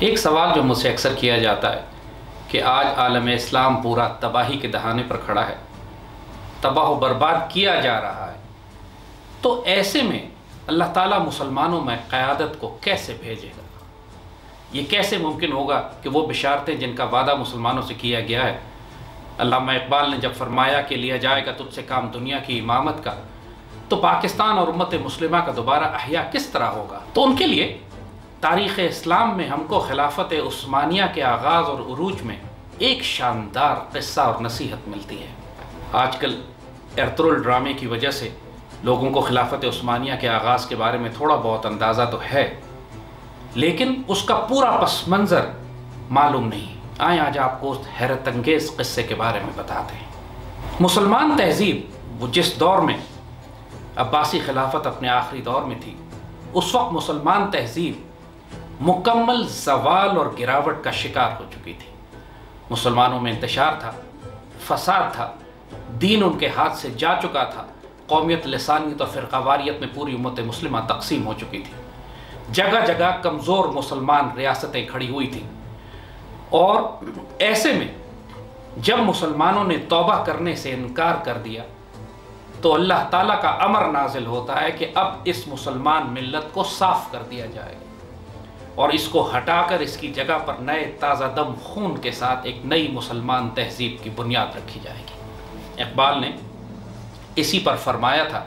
ایک سوال جو مجھ سے اکثر کیا جاتا ہے کہ آج عالم اسلام پورا تباہی کے دہانے پر کھڑا ہے، تباہ و برباد کیا جا رہا ہے، تو ایسے میں اللہ تعالیٰ مسلمانوں میں قیادت کو کیسے بھیجے گا؟ یہ کیسے ممکن ہوگا کہ وہ بشارتیں جن کا وعدہ مسلمانوں سے کیا گیا ہے؟ علامہ اقبال نے جب فرمایا کہ لیا جائے گا تجھ سے کام دنیا کی امامت کا، تو پاکستان اور امت مسلمہ کا دوبارہ احیاء کس طرح ہوگا؟ تو ان کے لیے تاریخ اسلام میں ہم کو خلافت عثمانیہ کے آغاز اور عروج میں ایک شاندار قصہ اور نصیحت ملتی ہے۔ آج کل ارطغرل ڈرامے کی وجہ سے لوگوں کو خلافت عثمانیہ کے آغاز کے بارے میں تھوڑا بہت اندازہ تو ہے، لیکن اس کا پورا پس منظر معلوم نہیں۔ آئیں آج آپ کو اس حیرت انگیز قصے کے بارے میں بتاتے ہیں۔ مسلمان تہذیب وہ جس دور میں عباسی خلافت اپنے آخری دور میں تھی، اس وقت مسلمان تہذیب مکمل زوال اور گراوٹ کا شکار ہو چکی تھی۔ مسلمانوں میں انتشار تھا، فساد تھا، دین ان کے ہاتھ سے جا چکا تھا، قومیت، لسانیت اور فرقہ واریت میں پوری امت مسلمہ تقسیم ہو چکی تھی، جگہ جگہ کمزور مسلمان ریاستیں کھڑی ہوئی تھیں، اور ایسے میں جب مسلمانوں نے توبہ کرنے سے انکار کر دیا تو اللہ تعالیٰ کا امر نازل ہوتا ہے کہ اب اس مسلمان ملت کو صاف کر دیا جائے گا اور اس کو ہٹا کر اس کی جگہ پر نئے تازہ دم خون کے ساتھ ایک نئی مسلمان تہذیب کی بنیاد رکھی جائے گی۔ اقبال نے اسی پر فرمایا تھا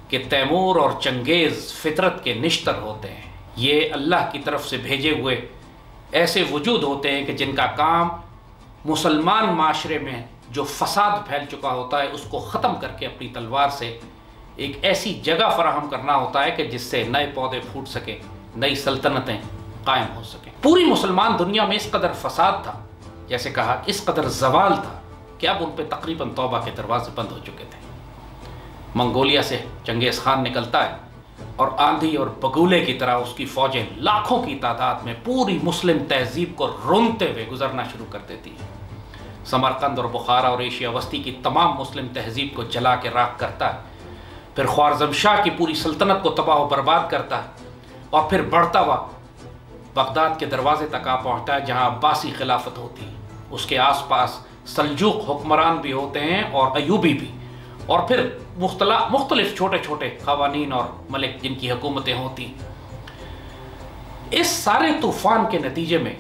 کہ تیمور اور چنگیز فطرت کے نشتر ہوتے ہیں، یہ اللہ کی طرف سے بھیجے ہوئے ایسے وجود ہوتے ہیں کہ جن کا کام مسلمان معاشرے میں جو فساد پھیل چکا ہوتا ہے اس کو ختم کر کے اپنی تلوار سے ایک ایسی جگہ فراہم کرنا ہوتا ہے کہ جس سے نئے پودے پھوٹ سکیں، نئی سلطنتیں قائم ہو سکیں۔ پوری مسلمان دنیا میں اس قدر فساد تھا، جیسے کہا اس قدر زوال تھا کہ اب ان پہ تقریباً توبہ کے دروازے بند ہو چکے تھے۔ منگولیا سے چنگیز خان نکلتا ہے اور آندھی اور بگولے کی طرح اس کی فوجیں لاکھوں کی تعداد میں پوری مسلم تہذیب کو رونتے ہوئے گزرنا شروع کر دیتی ہے۔ سمرقند اور بخارا اور ایشیا وسطی کی تمام مسلم تہذیب کو جلا کے راکھ کرتا ہے، پھر خوارزم شاہ کی پوری سلطنت کو تباہ و برباد کرتا ہے، اور پھر بڑھتا ہوا بغداد کے دروازے تک آ پہنچتا ہے جہاں عباسی خلافت ہوتی ہے۔ اس کے آس پاس سلجوق حکمران بھی ہوتے ہیں اور ایوبی بھی، اور پھر مختلف چھوٹے چھوٹے قوانین اور ملک جن کی حکومتیں ہوتی ہیں۔ اس سارے طوفان کے نتیجے میں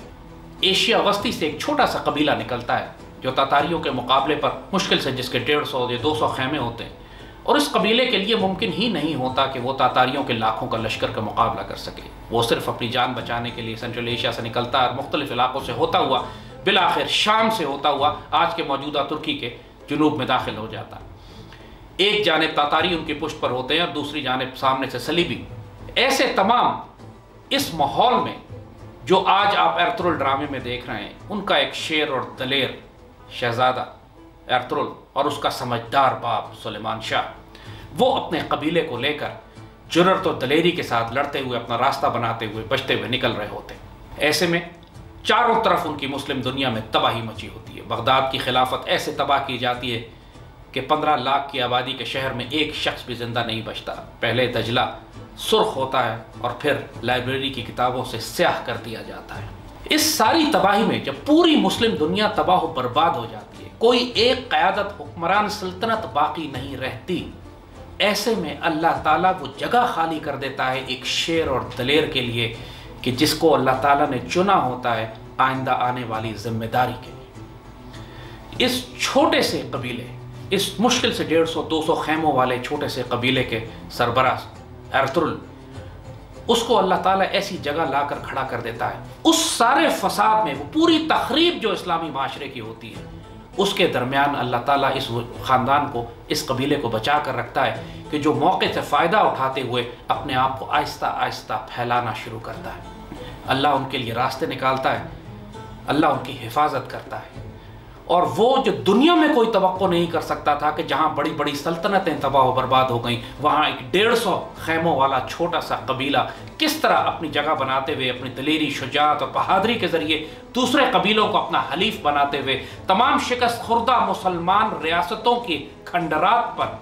ایشیا وسطی سے ایک چھوٹا سا قبیلہ نکلتا ہے جو تاتاریوں کے مقابلے پر مشکل سے جس کے 150 یا 200 خیمے ہوتے ہیں، اور اس قبیلے کے لیے ممکن ہی نہیں ہوتا کہ وہ تاتاریوں کے لاکھوں کا لشکر کا مقابلہ کر سکے۔ وہ صرف اپنی جان بچانے کے لیے سینٹرل ایشیا سے نکلتا ہے اور مختلف علاقوں سے ہوتا ہوا بالآخر شام سے ہوتا ہوا آج کے موجودہ ترکی کے جنوب میں داخل ہو جاتا ہے۔ ایک جانب تاتاری ان کی پشت پر ہوتے ہیں اور دوسری جانب سامنے سے صلیبی۔ ایسے تمام اس ماحول میں جو آج آپ ارطغرل ڈرامے میں دیکھ رہے ہیں، ان کا ایک شیر اور دلیر شہزادہ ارطغرل اور اس کا سمجھدار باپ سلیمان شاہ، وہ اپنے قبیلے کو لے کر جرأت و دلیری کے ساتھ لڑتے ہوئے اپنا راستہ بناتے ہوئے بچتے ہوئے نکل رہے ہوتے ہیں۔ ایسے میں چاروں طرف ان کی مسلم دنیا میں تباہی مچی ہوتی ہے۔ بغداد کی خلافت ایسے تباہ کی جاتی ہے کہ 15 لاکھ کی آبادی کے شہر میں ایک شخص بھی زندہ نہیں بچتا۔ پہلے دجلہ سرخ ہوتا ہے اور پھر لائبریری کی کتابوں سے سیاہ کر دیا جاتا ہے۔ اس ساری تباہی میں جب پوری مسلم دنیا تباہ و برباد ہو جاتی ہے، کوئی ایک قیادت حکمران سلطنت باقی نہیں رہتی، ایسے میں اللہ تعالیٰ وہ جگہ خالی کر دیتا ہے ایک شیر اور دلیر کے لیے کہ جس کو اللہ تعالیٰ نے چنا ہوتا ہے آئندہ آنے والی ذمہ داری کے لیے۔ اس چھوٹے سے قبیلے، اس مشکل سے 150-200 خیموں والے چھوٹے سے قبیلے کے سربراہ ارطغرل، اس کو اللہ تعالیٰ ایسی جگہ لا کر کھڑا کر دیتا ہے۔ اس سارے فساد میں وہ پوری تخریب جو اسلامی معاشرے کی ہوتی ہے، اس کے درمیان اللہ تعالیٰ اس خاندان کو، اس قبیلے کو بچا کر رکھتا ہے کہ جو موقع سے فائدہ اٹھاتے ہوئے اپنے آپ کو آہستہ آہستہ پھیلانا شروع کرتا ہے۔ اللہ ان کے لیے راستے نکالتا ہے، اللہ ان کی حفاظت کرتا ہے، اور وہ جو دنیا میں کوئی توقع نہیں کر سکتا تھا کہ جہاں بڑی بڑی سلطنتیں تباہ و برباد ہو گئیں، وہاں ایک 150 خیموں والا چھوٹا سا قبیلہ کس طرح اپنی جگہ بناتے ہوئے اپنی دلیری، شجاعت اور بہادری کے ذریعے دوسرے قبیلوں کو اپنا حلیف بناتے ہوئے تمام شکست خوردہ مسلمان ریاستوں کی کھنڈرات پر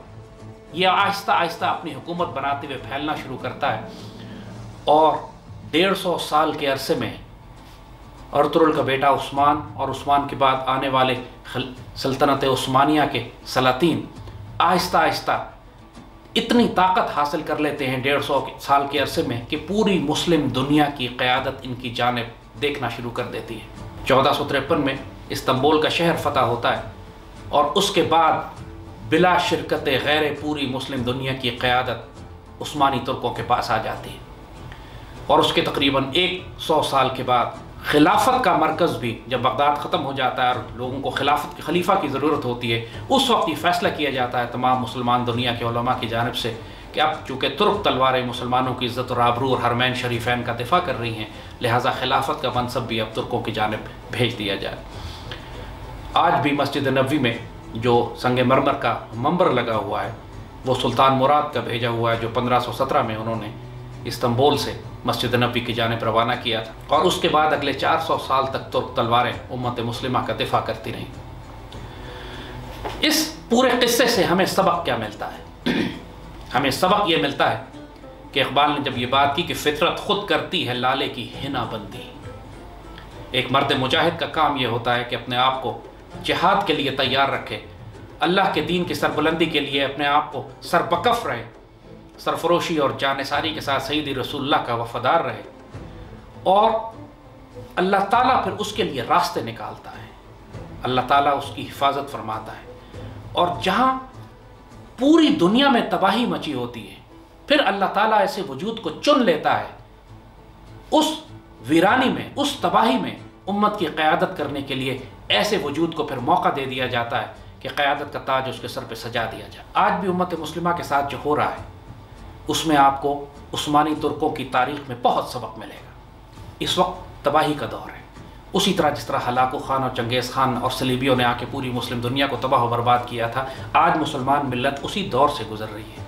یہ آہستہ آہستہ اپنی حکومت بناتے ہوئے پھیلنا شروع کرتا ہے، اور 150 سال کے عرصے میں ارطغرل کا بیٹا عثمان اور عثمان کے بعد آنے والے سلطنت عثمانیہ کے سلاطین آہستہ آہستہ اتنی طاقت حاصل کر لیتے ہیں 150 سال کے عرصے میں کہ پوری مسلم دنیا کی قیادت ان کی جانب دیکھنا شروع کر دیتی ہے۔ 1453 میں استنبول کا شہر فتح ہوتا ہے اور اس کے بعد بلا شرکت غیر پوری مسلم دنیا کی قیادت عثمانی ترکوں کے پاس آ جاتی ہے، اور اس کے تقریباً 100 سال کے بعد خلافت کا مرکز بھی جب بغداد ختم ہو جاتا ہے اور لوگوں کو خلافت کے خلیفہ کی ضرورت ہوتی ہے، اس وقت یہ فیصلہ کیا جاتا ہے تمام مسلمان دنیا کے علماء کی جانب سے کہ اب چونکہ ترک تلواریں مسلمانوں کی عزت اور آبرو اور حرمین شریفین کا دفاع کر رہی ہیں، لہٰذا خلافت کا منصب بھی اب ترکوں کی جانب بھیج دیا جائے۔ آج بھی مسجد نبوی میں جو سنگ مرمر کا منبر لگا ہوا ہے وہ سلطان مراد کا بھیجا ہوا ہے، جو 1517 میں انہوں نے استنبول سے مسجد نبوی کی جانب روانہ کیا تھا، اور اس کے بعد اگلے 400 سال تک ترک تلواریں امت مسلمہ کا دفاع کرتی رہیں۔ اس پورے قصے سے ہمیں سبق کیا ملتا ہے؟ ہمیں سبق یہ ملتا ہے کہ اقبال نے جب یہ بات کی کہ فطرت خود کرتی ہے لالے کی حنا بندی، ایک مرد مجاہد کا کام یہ ہوتا ہے کہ اپنے آپ کو جہاد کے لیے تیار رکھے، اللہ کے دین کی سربلندی کے لیے اپنے آپ کو سربکف رہے، سرفروشی اور جانثاری کے ساتھ سیدی رسول اللہ کا وفادار رہے، اور اللہ تعالیٰ پھر اس کے لیے راستے نکالتا ہے، اللہ تعالیٰ اس کی حفاظت فرماتا ہے، اور جہاں پوری دنیا میں تباہی مچی ہوتی ہے پھر اللہ تعالیٰ ایسے وجود کو چن لیتا ہے، اس ویرانی میں، اس تباہی میں امت کی قیادت کرنے کے لیے ایسے وجود کو پھر موقع دے دیا جاتا ہے کہ قیادت کا تاج اس کے سر پہ سجا دیا جائے۔ آج بھی امت مسلمہ کے ساتھ جو ہو رہا ہے اس میں آپ کو عثمانی ترکوں کی تاریخ میں بہت سبق ملے گا۔ اس وقت تباہی کا دور ہے، اسی طرح جس طرح ہلاکو خان اور چنگیز خان اور صلیبیوں نے آ کے پوری مسلم دنیا کو تباہ و برباد کیا تھا، آج مسلمان ملت اسی دور سے گزر رہی ہے۔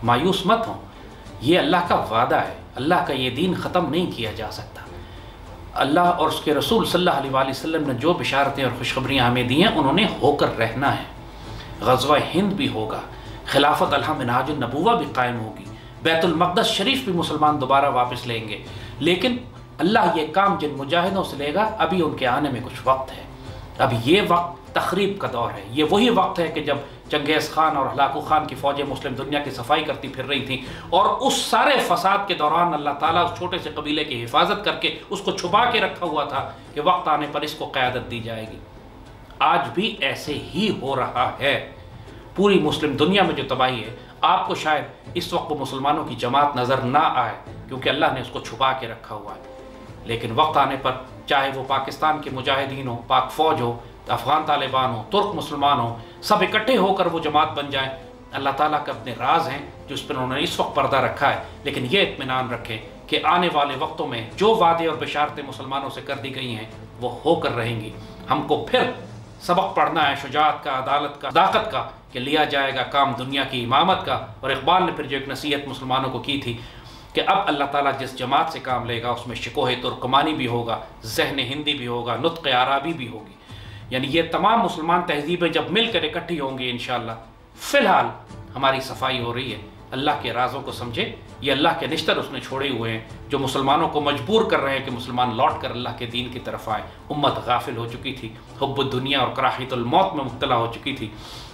مایوس مت ہوں، یہ اللہ کا وعدہ ہے، اللہ کا یہ دین ختم نہیں کیا جا سکتا۔ اللہ اور اس کے رسول صلی اللہ علیہ وآلہ وسلم نے جو بشارتیں اور خوشخبریاں ہمیں دی ہیں انہوں نے ہو کر رہنا ہے۔ غزوہ ہند بھی ہوگا، خلافت الحم منہاج النبوہ بھی قائم ہوگی، بیت المقدس شریف بھی مسلمان دوبارہ واپس لیں گے، لیکن اللہ یہ کام جن مجاہدوں سے لے گا ابھی ان کے آنے میں کچھ وقت ہے۔ اب یہ وقت تخریب کا دور ہے، یہ وہی وقت ہے کہ جب چنگیز خان اور ہلاکو خان کی فوجیں مسلم دنیا کی صفائی کرتی پھر رہی تھیں، اور اس سارے فساد کے دوران اللہ تعالیٰ اس چھوٹے سے قبیلے کی حفاظت کر کے اس کو چھپا کے رکھا ہوا تھا کہ وقت آنے پر اس کو قیادت دی جائے گی۔ آج بھی ایسے ہی ہو رہا ہے، پوری مسلم دنیا میں جو تباہی ہے، آپ کو شاید اس وقت وہ مسلمانوں کی جماعت نظر نہ آئے کیونکہ اللہ نے اس کو چھپا کے رکھا ہوا ہے، لیکن وقت آنے پر چاہے وہ پاکستان کے مجاہدین ہو، پاک فوج ہو، افغان طالبان ہو، ترک مسلمان ہو، سب اکٹھے ہو کر وہ جماعت بن جائیں۔ اللہ تعالیٰ کا اپنے راز ہیں جو اس پر انہوں نے اس وقت پردہ رکھا ہے، لیکن یہ اطمینان رکھیں کہ آنے والے وقتوں میں جو وعدے اور بشارتیں مسلمانوں سے کر دی گئی ہیں وہ ہو کر رہیں گی۔ ہم کو پھر سبق پڑھنا ہے شجاعت کا، عدالت کا، صداقت کا، کہ لیا جائے گا کام دنیا کی امامت کا۔ اور اقبال نے پھر جو ایک نصیحت مسلمانوں کو کی تھی کہ اب اللہ تعالیٰ جس جماعت سے کام لے گا اس میں شکوہ ترکمانی بھی ہوگا، ذہن ہندی بھی ہوگا، نطق عربی بھی ہوگی، یعنی یہ تمام مسلمان تہذیبیں جب مل کر اکٹھی ہوں گی انشاءاللہ۔ فی الحال ہماری صفائی ہو رہی ہے، اللہ کے رازوں کو سمجھے، یہ اللہ کے نشتر اس نے چھوڑے ہوئے ہیں جو مسلمانوں کو مجبور کر رہے ہیں کہ مسلمان لوٹ کر اللہ کے دین کی طرف آئے۔ امت غافل ہو چکی تھی، حب الدنیا اور کراہیت الموت میں مبتلا ہو چکی تھی،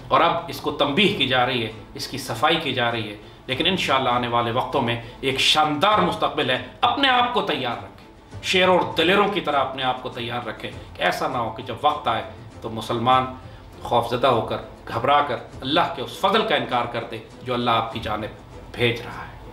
اور اب اس کو تنبیہ کی جا رہی ہے، اس کی صفائی کی جا رہی ہے، لیکن انشاءاللہ آنے والے وقتوں میں ایک شاندار مستقبل ہے۔ اپنے آپ کو تیار رکھیں، شیروں اور دلیروں کی طرح اپنے آپ کو تیار رکھیں کہ ایسا نہ ہو کہ جب وقت آئے تو مسلمان خوفزدہ ہو کر، گھبرا کر اللہ کے اس فضل کا انکار کر دے جو اللہ آپ کی جانب بھیج رہا ہے۔